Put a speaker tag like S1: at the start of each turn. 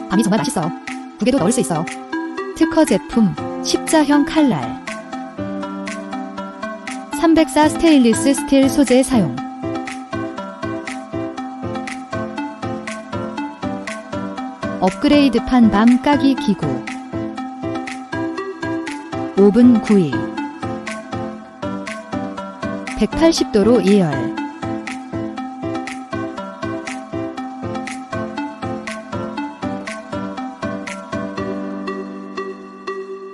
S1: 밤이 정말 맛있어요. 두 개도 넣을 수 있어요. 특허 제품 십자형 칼날 304 스테인리스 스틸 소재 사용. 업그레이드판 밤 까기 기구. 오븐 구이 180도로 예열.